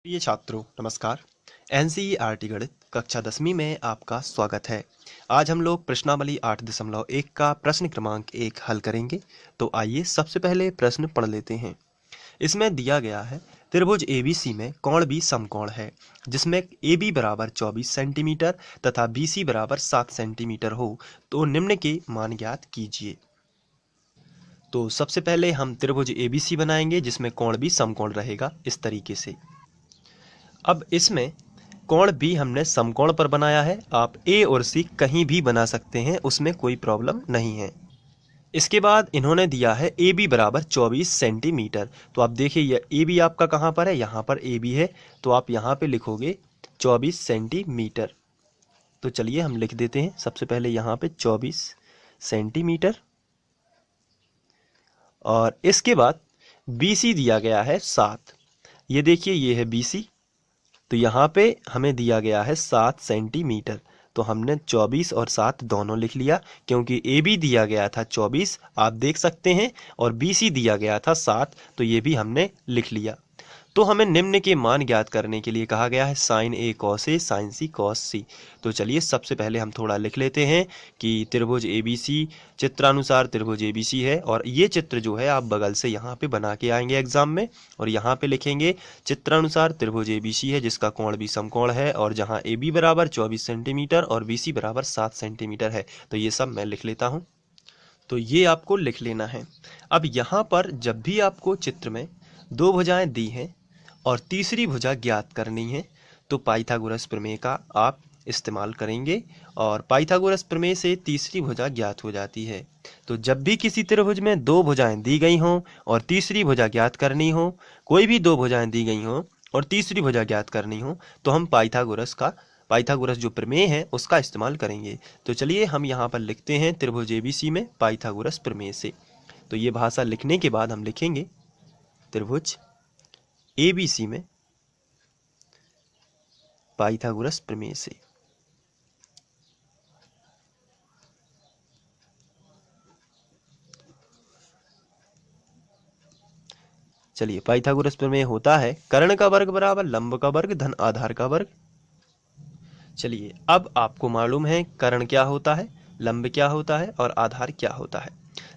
प्रिय छात्रों नमस्कार। एनसीईआरटी गणित कक्षा 10वीं में आपका स्वागत है। आज हम लोग प्रश्नावली 8.1 का प्रश्न क्रमांक 1 हल करेंगे। तो आइए सबसे पहले प्रश्न पढ़ लेते हैं। इसमें दिया गया है त्रिभुज एबीसी में कोण भी समकोण है जिसमें AB बराबर 24 सेंटीमीटर तथा BC बराबर 7 सेंटीमीटर हो तो निम्न के मान ज्ञात कीजिए। तो सबसे पहले हम त्रिभुज एबीसी बनाएंगे जिसमें कोण भी समकोण रहेगा इस तरीके से। अब इसमें कोण भी हमने समकोण पर बनाया है। आप ए और सी कहीं भी बना सकते हैं, उसमें कोई प्रॉब्लम नहीं है। इसके बाद इन्होंने दिया है ए बी बराबर 24 सेंटीमीटर। तो आप देखिए यह ए बी आपका कहाँ पर है, यहाँ पर ए बी है, तो आप यहाँ पे लिखोगे 24 सेंटीमीटर। तो चलिए हम लिख देते हैं सबसे पहले यहाँ पे 24 सेंटीमीटर। और इसके बाद बी सी दिया गया है 7। ये देखिए ये है बी सी, तो यहाँ पे हमें दिया गया है 7 सेंटीमीटर। तो हमने 24 और 7 दोनों लिख लिया क्योंकि ए बी दिया गया था 24 आप देख सकते हैं, और बी सी दिया गया था 7, तो ये भी हमने लिख लिया। तो हमें निम्न के मान ज्ञात करने के लिए कहा गया है sign A cos A sign C cos सी। तो चलिए सबसे पहले हम थोड़ा लिख लेते हैं कि त्रिभुज एबीसी चित्रानुसार त्रिभुज एबीसी है, और ये चित्र जो है आप बगल से यहाँ पे बना के आएंगे एग्जाम में, और यहाँ पे लिखेंगे चित्रानुसार त्रिभुज एबीसी है जिसका कोण भी समकोण है, और जहाँ ए बी बराबर 24 सेंटीमीटर और बी सी बराबर 7 सेंटीमीटर है। तो ये सब मैं लिख लेता हूँ। तो ये आपको लिख लेना है। अब यहाँ पर जब भी आपको चित्र में दो भुजाएं दी हैं और तीसरी भुजा ज्ञात करनी है तो पाइथागोरस प्रमेय का आप इस्तेमाल करेंगे, और पाइथागोरस प्रमेय से तीसरी भुजा ज्ञात हो जाती है। तो जब भी किसी त्रिभुज में दो भुजाएं दी गई हों और तीसरी भुजा ज्ञात करनी हो, कोई भी दो भुजाएं दी गई हों और तीसरी भुजा ज्ञात करनी हो, तो हम पाइथागोरस जो प्रमेय है उसका इस्तेमाल करेंगे। तो चलिए हम यहाँ पर लिखते हैं त्रिभुज एबीसी में पाइथागोरस प्रमेय से। तो ये भाषा लिखने के बाद हम लिखेंगे त्रिभुज एबीसी में पाइथागोरस प्रमेय से। चलिए पाइथागोरस प्रमेय होता है कर्ण का वर्ग बराबर लंब का वर्ग धन आधार का वर्ग। चलिए अब आपको मालूम है कर्ण क्या होता है, लंब क्या होता है और आधार क्या होता है।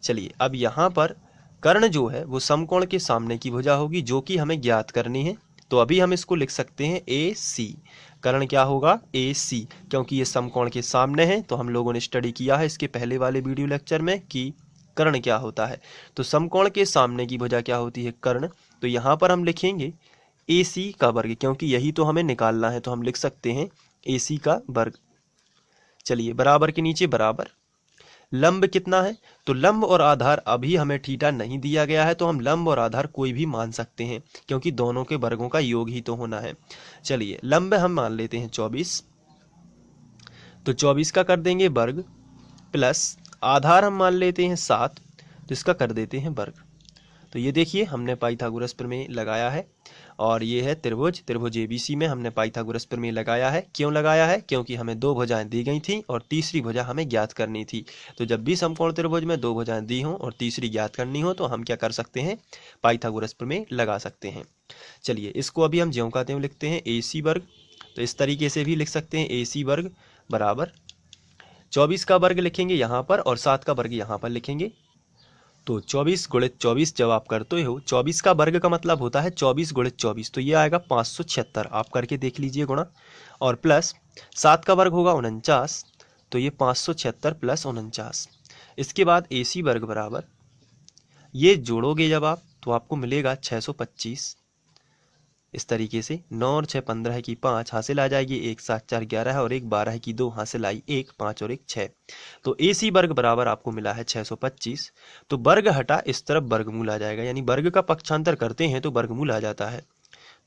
चलिए अब यहाँ पर कर्ण जो है वो समकोण के सामने की भुजा होगी जो कि हमें ज्ञात करनी है। तो अभी हम इसको लिख सकते हैं ए सी। कर्ण क्या होगा ए सी, क्योंकि ये समकोण के सामने है। तो हम लोगों ने स्टडी किया है इसके पहले वाले वीडियो लेक्चर में कि कर्ण क्या होता है। तो समकोण के सामने की भुजा क्या होती है, कर्ण। तो यहाँ पर हम लिखेंगे ए सी का वर्ग, क्योंकि यही तो हमें निकालना है। तो हम लिख सकते हैं ए सी का वर्ग। चलिए बराबर के नीचे बराबर, लंब कितना है, तो लंब और आधार अभी हमें थीटा नहीं दिया गया है, तो हम लंब और आधार कोई भी मान सकते हैं क्योंकि दोनों के वर्गों का योग ही तो होना है। चलिए लंब हम मान लेते हैं 24, तो 24 का कर देंगे वर्ग, प्लस आधार हम मान लेते हैं 7, तो इसका कर देते हैं वर्ग। तो ये देखिए हमने पाइथागोरस प्रमेय लगाया है, और ये है त्रिभुज एबीसी में हमने पाइथागोरस प्रमेय लगाया है। क्यों लगाया है, क्योंकि हमें दो भुजाएं दी गई थी और तीसरी भुजा हमें ज्ञात करनी थी। तो जब भी समकोण त्रिभुज में दो भुजाएं दी हों और तीसरी ज्ञात करनी हो तो हम क्या कर सकते हैं, पाइथागोरस प्रमेय लगा सकते हैं। चलिए इसको अभी हम ज्यों का त्यों लिखते हैं ए सी वर्ग। तो इस तरीके से भी लिख सकते हैं ए सी वर्ग बराबर 24 का वर्ग लिखेंगे यहाँ पर और 7 का वर्ग यहाँ पर लिखेंगे। तो 24 गुणित 24 जब आप करते हो, 24 का वर्ग का मतलब होता है 24 गुणित 24, तो ये आएगा 576। आप करके देख लीजिए गुणा, और प्लस 7 का वर्ग होगा 49, तो ये 576 प्लस 49। इसके बाद ए सी वर्ग बराबर, ये जोड़ोगे जब आप तो आपको मिलेगा 625। इस तरीके से 9 और 6 15 की 5 हासिल आ जाएगी, 1 7 4 11 और 1 12 की 2 हासिल आई 1 5 और 1 6। तो ए सी वर्ग बराबर आपको मिला है 625। तो वर्ग हटा इस तरफ वर्गमूल आ जाएगा, यानी वर्ग का पक्षांतर करते हैं तो वर्गमूल आ जाता है।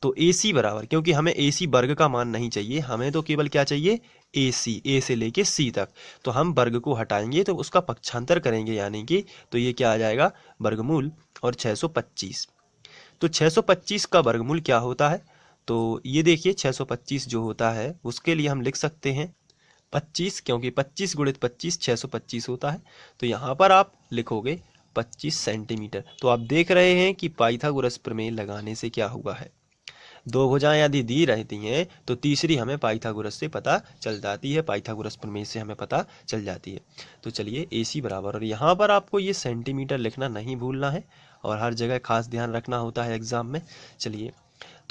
तो ए सी बराबर, क्योंकि हमें ए सी वर्ग का मान नहीं चाहिए, हमें तो केवल क्या चाहिए, ए सी, ए से लेके सी तक। तो हम वर्ग को हटाएंगे तो उसका पक्षांतर करेंगे, यानी कि तो ये क्या आ जाएगा वर्गमूल और 625। तो 625 का वर्गमूल क्या होता है, तो ये देखिए 625 जो होता है उसके लिए हम लिख सकते हैं 25, क्योंकि 25 गुणित 25 625 होता है। तो यहाँ पर आप लिखोगे 25 सेंटीमीटर। तो आप देख रहे हैं कि पाइथागोरस प्रमेय लगाने से क्या हुआ है, दो भुजाएं यदि दी रहती हैं तो तीसरी हमें पाइथागोरस से पता चल जाती है, पाइथागोरस प्रमेय से हमें पता चल जाती है। तो चलिए AC बराबर, और यहाँ पर आपको ये सेंटीमीटर लिखना नहीं भूलना है और हर जगह खास ध्यान रखना होता है एग्जाम में। चलिए,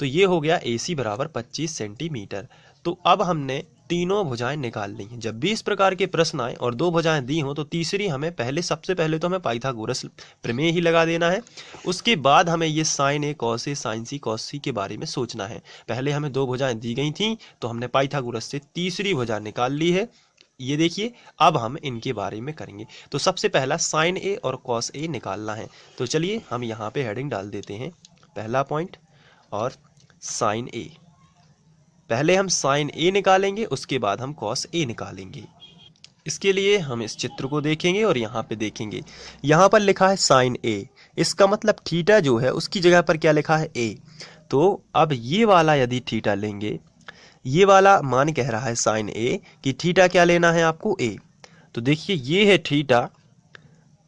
तो ये हो गया AC बराबर 25 सेंटीमीटर। तो अब हमने तीनों भुजाएं निकाल ली हैं। जब भी इस प्रकार के प्रश्न आए और दो भुजाएं दी हों तो तीसरी हमें सबसे पहले तो हमें पाइथागोरस प्रमेय ही लगा देना है। उसके बाद हमें ये sine A cos A sine C cos C के बारे में सोचना है। पहले हमें दो भुजाएं दी गई थी तो हमने पाइथागोरस से तीसरी भुजा निकाल ली है। ये देखिए, अब हम इनके बारे में करेंगे। तो सबसे पहला साइन A और कॉस A निकालना है। तो चलिए हम यहाँ पे हेडिंग डाल देते हैं, पहला पॉइंट और साइन A। पहले हम साइन A निकालेंगे, उसके बाद हम कॉस A निकालेंगे। इसके लिए हम इस चित्र को देखेंगे और यहाँ पे देखेंगे, यहाँ पर लिखा है साइन A, इसका मतलब थीटा जो है उसकी जगह पर क्या लिखा है A। तो अब ये वाला यदि थीटा लेंगे, ये वाला मान कह रहा है साइन A कि थीटा क्या लेना है आपको A। तो देखिए ये है थीटा,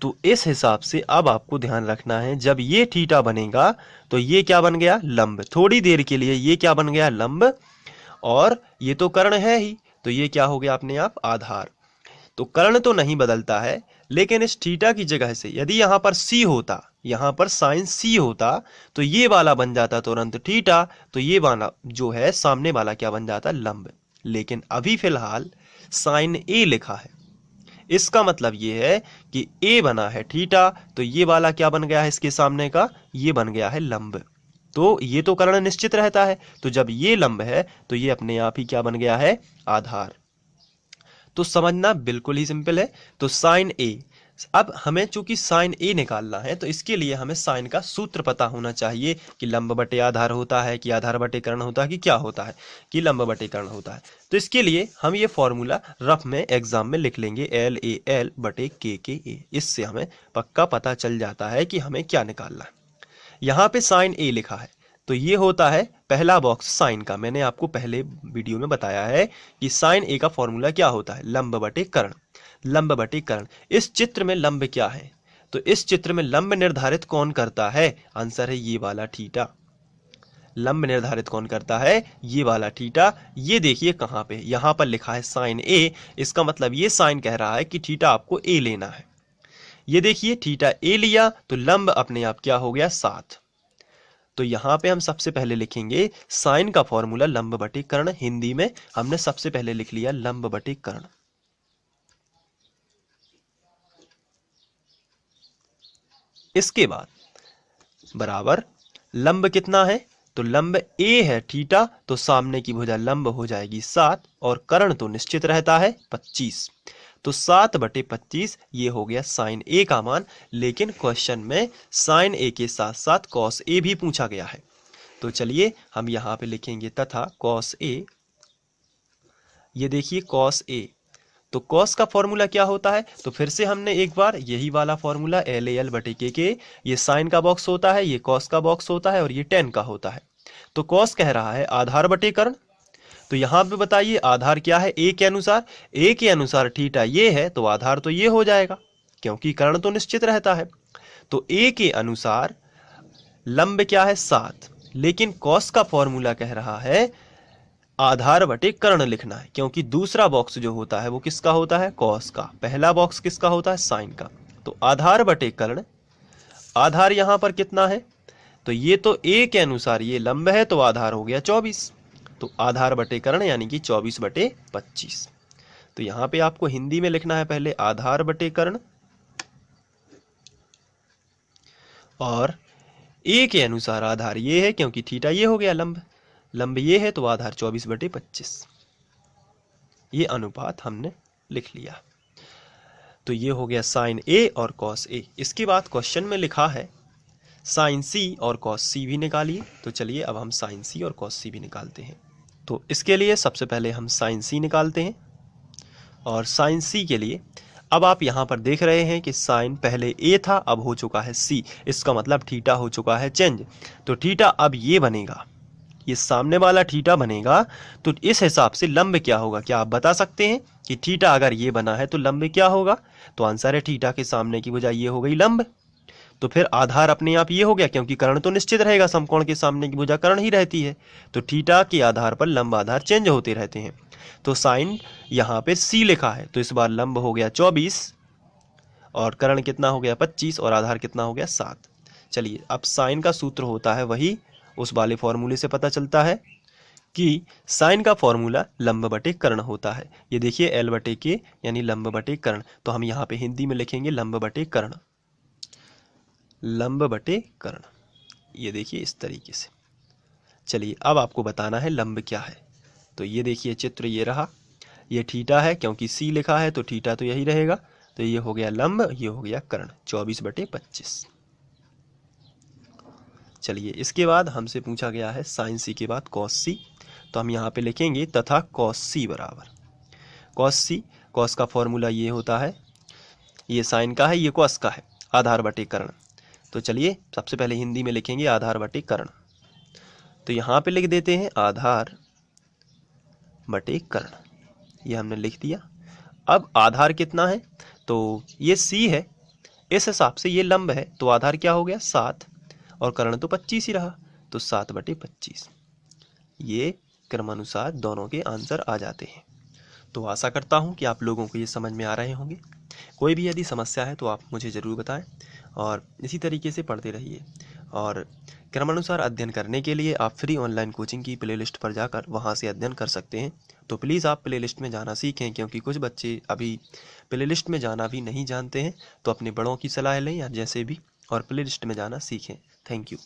तो इस हिसाब से अब आपको ध्यान रखना है, जब ये थीटा बनेगा तो ये क्या बन गया, लंब। थोड़ी देर के लिए ये क्या बन गया, लंब, और ये तो कर्ण है ही, तो ये क्या हो गया अपने आप, आधार। तो कर्ण तो नहीं बदलता है, लेकिन इस थीटा की जगह से यदि यहाँ पर C होता, यहाँ पर साइन C होता तो ये वाला बन जाता तुरंत थीटा, तो ये वाला जो है सामने वाला क्या बन जाता, लंब। लेकिन अभी फिलहाल साइन A लिखा है, इसका मतलब ये है कि A बना है थीटा, तो ये वाला क्या बन गया है इसके सामने का, ये बन गया है लंब। तो ये तो कर्ण निश्चित रहता है, तो जब ये लंब है तो ये अपने आप ही क्या बन गया है, आधार। तो समझना बिल्कुल ही सिंपल है। तो साइन A, अब हमें चूंकि साइन A निकालना है तो इसके लिए हमें साइन का सूत्र पता होना चाहिए कि लंब बटे आधार होता है, कि आधार बटे कर्ण होता है, कि क्या होता है, कि लंब बटे कर्ण होता है। तो इसके लिए हम ये फॉर्मूला रफ में एग्जाम में लिख लेंगे, LAL बटे KKA। इससे हमें पक्का पता चल जाता है कि हमें क्या निकालना है। यहाँ पे साइन A लिखा है, तो ये होता है पहला बॉक्स साइन का। मैंने आपको पहले वीडियो में बताया है कि साइन A का फॉर्मूला क्या होता है, लंब बटे कर्ण। लंब बटे कर्ण, इस चित्र में लंब क्या है, तो इस चित्र में लंब निर्धारित कौन करता है, आंसर है ये वाला थीटा। लंब निर्धारित कौन करता है, ये वाला थीटा। ये देखिए कहाँ पे, यहाँ पर लिखा है साइन A, इसका मतलब ये साइन कह रहा है कि थीटा आपको A लेना है। ये देखिए थीटा A लिया तो लंब अपने आप क्या हो गया, 7। तो यहाँ पे हम सबसे पहले लिखेंगे साइन का फॉर्मूला लंब बटे कर्ण। हिंदी में हमने सबसे पहले लिख लिया लंब बटे कर्ण। इसके बाद बराबर लंब कितना है, तो लंब A है थीटा, तो सामने की भुजा लंब हो जाएगी 7, और कर्ण तो निश्चित रहता है 25। तो 7 बटे 25 ये हो गया साइन A का मान। लेकिन क्वेश्चन में साइन A के साथ साथ कॉस A भी पूछा गया है। तो चलिए हम यहाँ पे लिखेंगे तथा कॉस A। ये देखिए कॉस A, तो कॉस का फॉर्मूला क्या होता है, तो फिर से हमने एक बार यही वाला फॉर्मूला LAL बटे KK। ये साइन का बॉक्स होता है, ये कॉस का बॉक्स होता है, और ये टेन का होता है। तो कॉस कह रहा है आधार बटे कर्ण, तो यहाँ पे बताइए आधार क्या है, A के अनुसार। A के अनुसार थीटा ये है तो आधार तो ये हो जाएगा, क्योंकि कर्ण तो निश्चित रहता है। तो A के अनुसार लंब क्या है, 7। लेकिन कॉस का फॉर्मूला कह रहा है आधार बटे कर्ण लिखना है, क्योंकि दूसरा बॉक्स जो होता है वो किसका होता है, कॉस का। पहला बॉक्स किसका होता है, साइन का। तो आधार बटे कर्ण, आधार यहाँ पर कितना है, तो ये तो A के अनुसार ये लंब है तो आधार हो गया 24। तो आधार बटे कर्ण यानी कि 24 बटे 25। तो यहाँ पे आपको हिंदी में लिखना है पहले आधार बटे कर्ण, और A के अनुसार आधार ये है क्योंकि थीटा ये हो गया लंब, लंब ये है तो आधार 24 बटे 25। ये अनुपात हमने लिख लिया। तो ये हो गया साइन A और कॉस A। इसके बाद क्वेश्चन में लिखा है साइन C और कॉस C भी निकालिए। तो चलिए अब हम साइन C और कॉस C भी निकालते हैं। तो इसके लिए सबसे पहले हम साइन C निकालते हैं, और साइन C के लिए अब आप यहाँ पर देख रहे हैं कि साइन पहले A था, अब हो चुका है C। इसका मतलब थीटा हो चुका है चेंज। तो थीटा अब ये बनेगा, ये सामने वाला थीटा बनेगा। तो इस हिसाब से लंब क्या होगा, क्या आप बता सकते हैं कि थीटा अगर ये बना है तो लंब क्या होगा, तो आंसर है थीटा के सामने की भुजा ये हो गई लंब। तो फिर आधार अपने आप ये हो गया, क्योंकि कर्ण तो निश्चित रहेगा, समकोण के सामने की भुजा कर्ण ही रहती है, तो थीटा के आधार पर लंब आधार चेंज होते रहते हैं। तो साइन यहाँ पे सी लिखा है, तो इस बार लंब हो गया 24 और कर्ण कितना हो गया 25 और आधार कितना हो गया 7। चलिए, अब साइन का सूत्र होता है वही उस वाले फॉर्मूले से पता चलता है कि साइन का फॉर्मूला लंब बटे कर्ण होता है। ये देखिए एल बटे के यानी लंब बटे कर्ण, तो हम यहाँ पे हिंदी में लिखेंगे लंब बटे कर्ण, लंब बटे कर्ण, ये देखिए इस तरीके से। चलिए, अब आपको बताना है लंब क्या है। तो ये देखिए चित्र ये रहा, ये थीटा है, क्योंकि सी लिखा है तो थीटा तो यही रहेगा, तो ये हो गया लंब, ये हो गया कर्ण, 24/25। चलिए, इसके बाद हमसे पूछा गया है साइन सी के बाद कॉस सी, तो हम यहाँ पे लिखेंगे तथा कॉस सी बराबर कॉस सी। कॉस का फॉर्मूला ये होता है, ये साइन का है, ये कॉस का है, आधार बटे कर्ण। तो चलिए सबसे पहले हिंदी में लिखेंगे आधार बटे कर्ण, तो यहाँ पे लिख देते हैं आधार बटे कर्ण, ये हमने लिख दिया। अब आधार कितना है, तो ये सी है, इस हिसाब से ये लंब है, तो आधार क्या हो गया 7 और कर्ण तो 25 ही रहा, तो 7/25। ये क्रमानुसार दोनों के आंसर आ जाते हैं। तो आशा करता हूँ कि आप लोगों को ये समझ में आ रहे होंगे। कोई भी यदि समस्या है तो आप मुझे ज़रूर बताएं और इसी तरीके से पढ़ते रहिए। और क्रमानुसार अध्ययन करने के लिए आप फ्री ऑनलाइन कोचिंग की प्लेलिस्ट पर जाकर वहाँ से अध्ययन कर सकते हैं। तो प्लीज़ आप प्लेलिस्ट में जाना सीखें, क्योंकि कुछ बच्चे अभी प्लेलिस्ट में जाना भी नहीं जानते हैं। तो अपने बड़ों की सलाह लें या जैसे भी, और प्लेलिस्ट में जाना सीखें। Thank you.